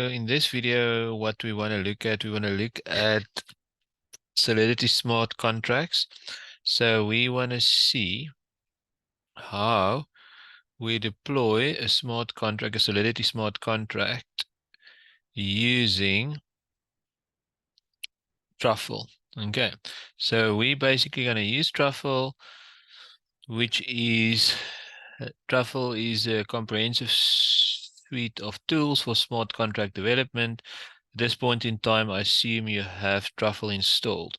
In this video, what we want to look at Solidity smart contracts. So we want to see how we deploy a smart contract, a Solidity smart contract using Truffle. Okay, so we basically going to use Truffle, which is Truffle is a comprehensive suite of tools for smart contract development. At this point in time, I assume you have Truffle installed.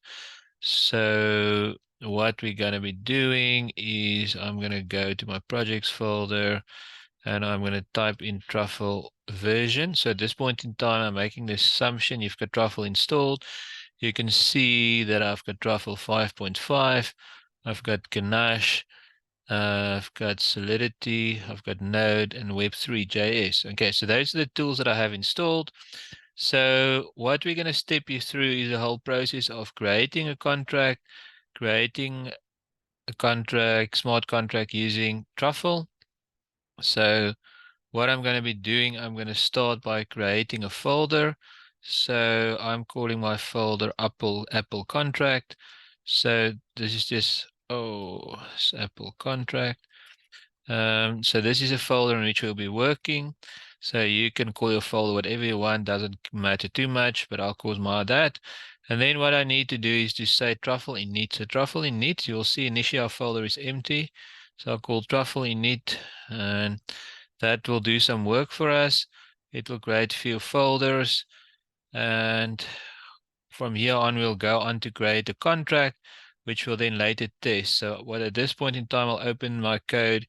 So what we're going to be doing is I'm going to go to my projects folder and I'm going to type in Truffle version. So at this point in time, I'm making the assumption you've got Truffle installed. You can see that I've got Truffle 5.5. I've got Ganache. I've got Solidity, I've got Node and Web3.js. Okay, so those are the tools that I have installed. So what we're going to step you through is the whole process of creating a contract, smart contract using Truffle. So what I'm going to be doing, I'm going to start by creating a folder. So I'm calling my folder Apple contract. So this is just, it's Apple contract. So this is a folder in which we'll be working. So you can call your folder whatever you want, doesn't matter too much, but I'll call my that. And then what I need to do is to say truffle init. So truffle init, you'll see initially our folder is empty. So I'll call truffle init, and that will do some work for us. It will create a few folders, and from here on, we'll go on to create a contract, which will then later test. So what at this point in time, I'll open my code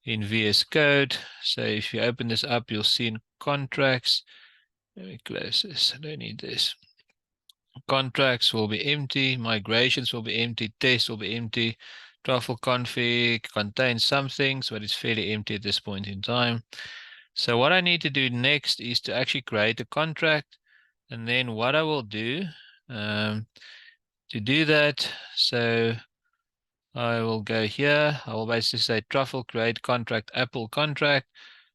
in VS Code. So if you open this up, you'll see in contracts. Let me close this. I don't need this. Contracts will be empty. Migrations will be empty. Tests will be empty. Truffle config contains some things, but it's fairly empty at this point in time. So what I need to do next is to actually create a contract. And then what I will do to do that, so I will go here. I will basically say Truffle create contract Apple contract.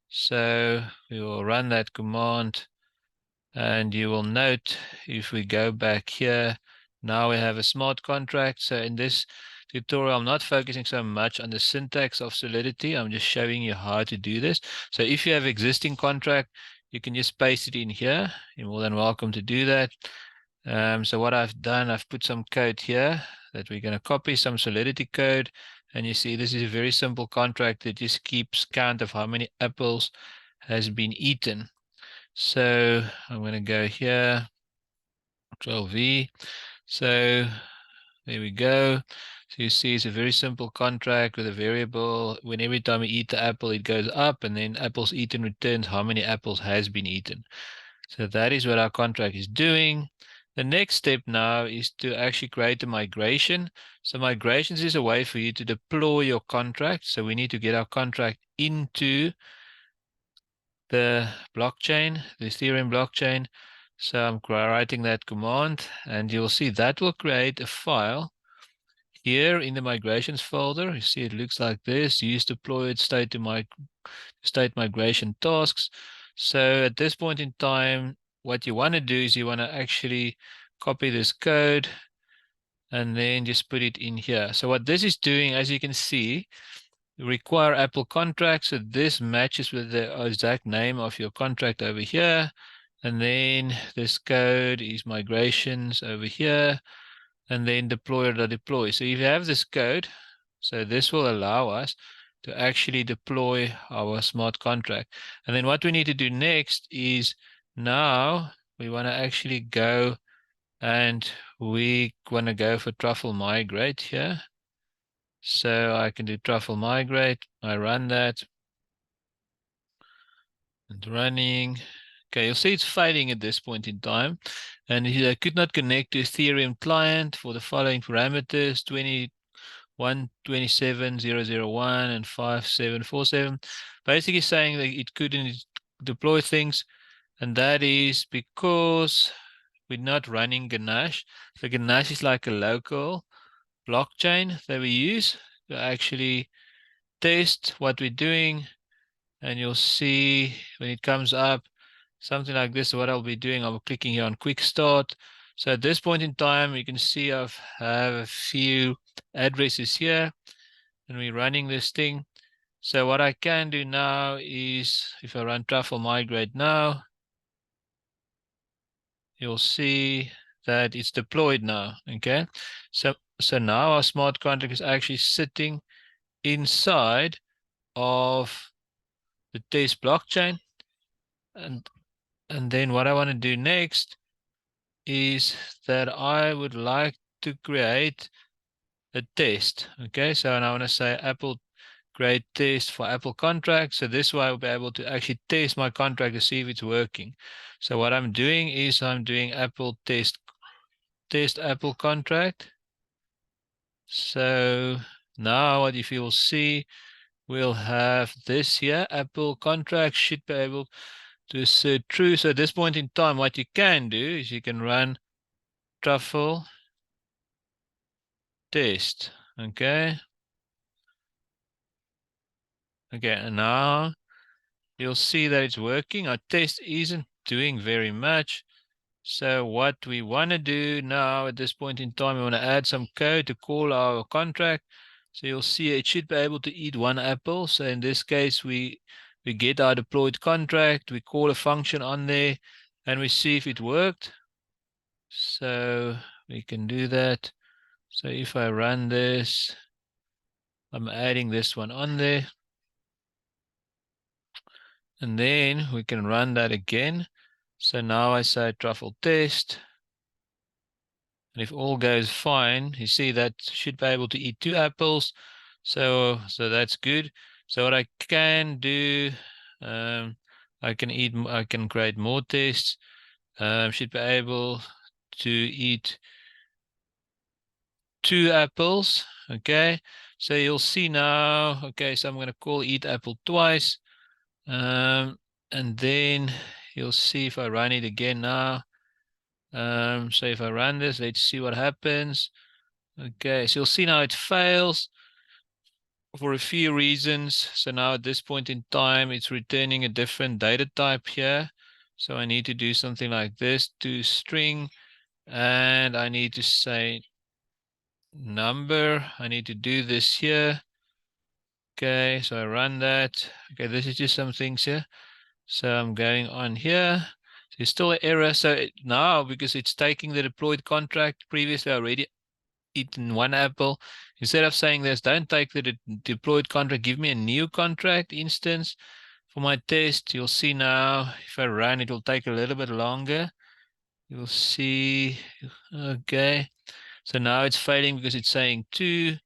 So we will run that command, and you will note if we go back here, now we have a smart contract. So in this tutorial, I'm not focusing so much on the syntax of Solidity. I'm just showing you how to do this. So if you have existing contract, you can just paste it in here. You're more than welcome to do that. So what I've done, I've put some code here that we're going to copy some Solidity code. And you see, this is a very simple contract that just keeps count of how many apples has been eaten. So I'm going to go here, Control V. So there we go. So you see, it's a very simple contract with a variable. When every time you eat the apple, it goes up, and then apples eaten returns how many apples has been eaten. So that is what our contract is doing. The next step now is to actually create a migration. So migrations is a way for you to deploy your contract. So we need to get our contract into the blockchain, the Ethereum blockchain. So I'm writing that command, and you'll see that will create a file here in the migrations folder. You see it looks like this. Use deployed state migration tasks. So at this point in time, what you want to do is you want to actually copy this code and then just put it in here. So what this is doing, as you can see, require Apple contract. So this matches with the exact name of your contract over here. And then this code is migrations over here. And then deploy. So if you have this code, so this will allow us to actually deploy our smart contract. And then what we need to do next is now we want to actually go and we want to go for Truffle migrate here. So I can do Truffle migrate. I run that. And running. Okay, you'll see it's failing at this point in time. And I could not connect to Ethereum client for the following parameters, 2127.001 and 5747. Basically saying that it couldn't deploy things. And that is because we're not running Ganache. So Ganache is like a local blockchain that we use to actually test what we're doing. And you'll see when it comes up, something like this. What I'll be doing, I'll be clicking here on quick start. So at this point in time, you can see I have a few addresses here and we're running this thing. So what I can do now is if I run Truffle migrate now, you'll see that it's deployed now. Okay. So now our smart contract is actually sitting inside of the test blockchain. And then what I want to do next is that I would like to create a test. Okay, so now I want to say Apple create test for Apple contract. So this way I'll be able to actually test my contract to see if it's working. So what I'm doing is I'm doing Apple test Apple contract. So now what if you will see, we'll have this here. Apple contract should be able to assert true. So at this point in time, what you can do is you can run Truffle test. Okay. Okay, and now you'll see that it's working. Our test isn't doing very much. So what we want to do now at this point in time, we want to add some code to call our contract. So you'll see it should be able to eat one apple. So in this case, we get our deployed contract, we call a function on there, and we see if it worked. So we can do that. So if I run this, I'm adding this one on there. And then we can run that again. So now I say truffle test. And if all goes fine, you see that should be able to eat 2 apples. So that's good. So what I can do, I can create more tests. Should be able to eat 2 apples. Okay. So you'll see now. Okay. So I'm going to call eat apple twice. And then you'll see if I run it again now. So if I run this, let's see what happens. Okay, so you'll see now it fails for a few reasons. So now at this point in time, it's returning a different data type here. So I need to do something like this to string, and I need to say number. I need to do this here. Okay, so I run that. Okay, this is just some things here. So I'm going on here. There's still an error. So now, because it's taking the deployed contract, previously I already eaten one apple. Instead of saying this, don't take the deployed contract, give me a new contract instance for my test. You'll see now, if I run, it will take a little bit longer. You'll see, okay. So now it's failing because it's saying 2.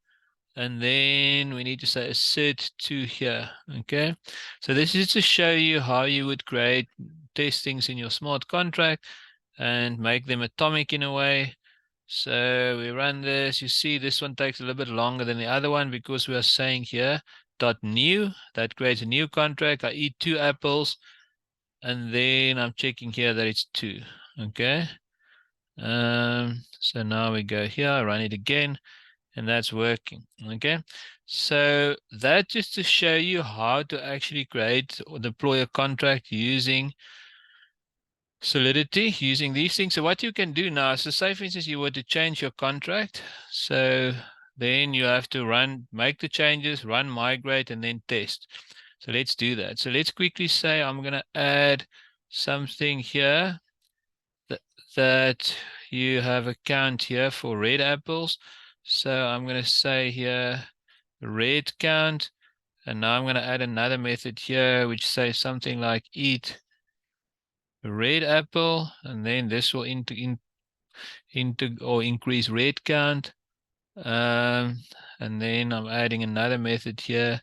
And then we need to say assert 2 here. Okay. So this is to show you how you would create testings in your smart contract and make them atomic in a way. So we run this. You see this one takes a little bit longer than the other one because we are saying here .new. That creates a new contract. I eat 2 apples. And then I'm checking here that it's 2. Okay. So now we go here, I run it again. And that's working. Okay, so that just to show you how to actually create or deploy a contract using Solidity, using these things. So what you can do now, so say for instance you were to change your contract, so then you have to make the changes, run migrate, and then test. So let's do that. So let's quickly say I'm going to add something here that you have a count here for red apples. So I'm going to say here red count, and now I'm going to add another method here which says something like eat red apple, and then this will increase red count. And then I'm adding another method here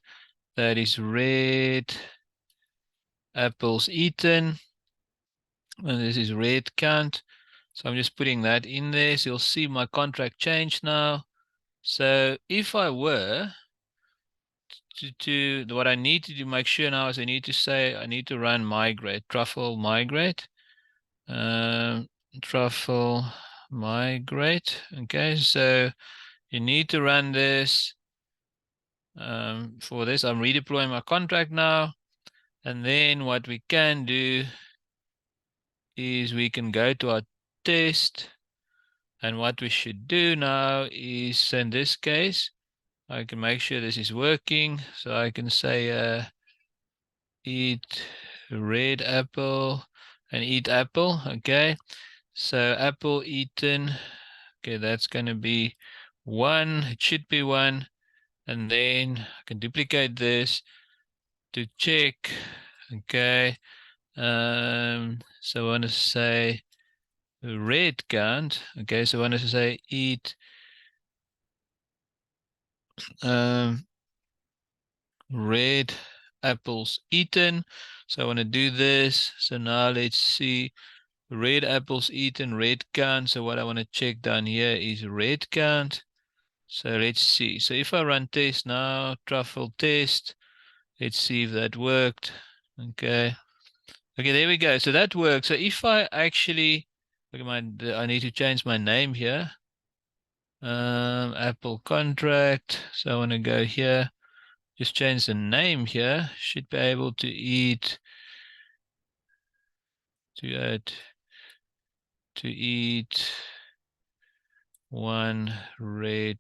that is red apples eaten, and this is red count. So I'm just putting that in there. So you'll see my contract change now. So if I were to what I need to do, make sure now is I need to say, I need to run migrate, truffle migrate, truffle migrate. Okay, so you need to run this. For this, I'm redeploying my contract now. And then what we can do is we can go to our test. And what we should do now is, in this case, I can make sure this is working. So I can say eat red apple and eat apple. Okay. So apple eaten. Okay, that's going to be 1. It should be 1. And then I can duplicate this to check. Okay. So I want to say red count. Okay, so I want to say eat red apples eaten. So I want to do this. So now let's see red apples eaten, red count. So what I want to check down here is red count. So let's see. So if I run test now, truffle test, let's see if that worked. Okay. Okay, there we go. So that works. So if I actually, look at I need to change my name here. Apple contract. So I want to go here. Just change the name here. Should be able to eat to eat 1 red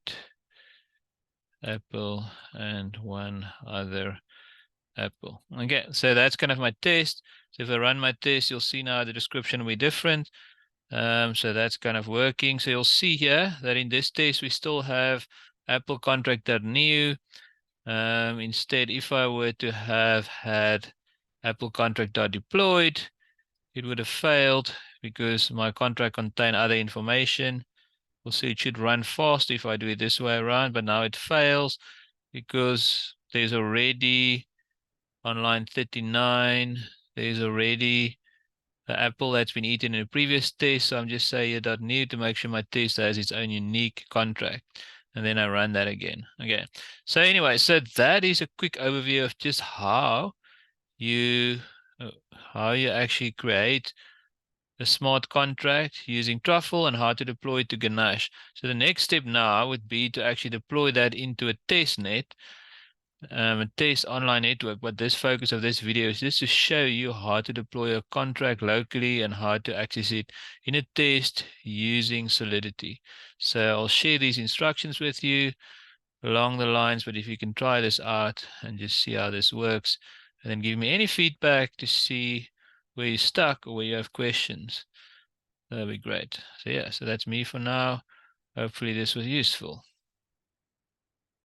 apple and 1 other apple. Okay, so that's kind of my test. So if I run my test, you'll see now the description will be different. So that's kind of working. So you'll see here that in this test, we still have Apple contract.new. Instead, if I were to have had Apple contract.deployed, it would have failed because my contract contained other information. We'll see it should run fast if I do it this way around, but now it fails because there's already on line 39, there's already the apple that's been eaten in a previous test. So I'm just saying .new to make sure my test has its own unique contract. And then I run that again. Okay. So anyway, so that is a quick overview of just how you actually create a smart contract using Truffle and how to deploy it to Ganache. So the next step now would be to actually deploy that into a test net, a test online network. But this focus of this video is just to show you how to deploy a contract locally and how to access it in a test using Solidity. So I'll share these instructions with you along the lines, but if you can try this out and just see how this works, and then give me any feedback to see where you're stuck or where you have questions. That'd be great. So yeah, so that's me for now. Hopefully this was useful.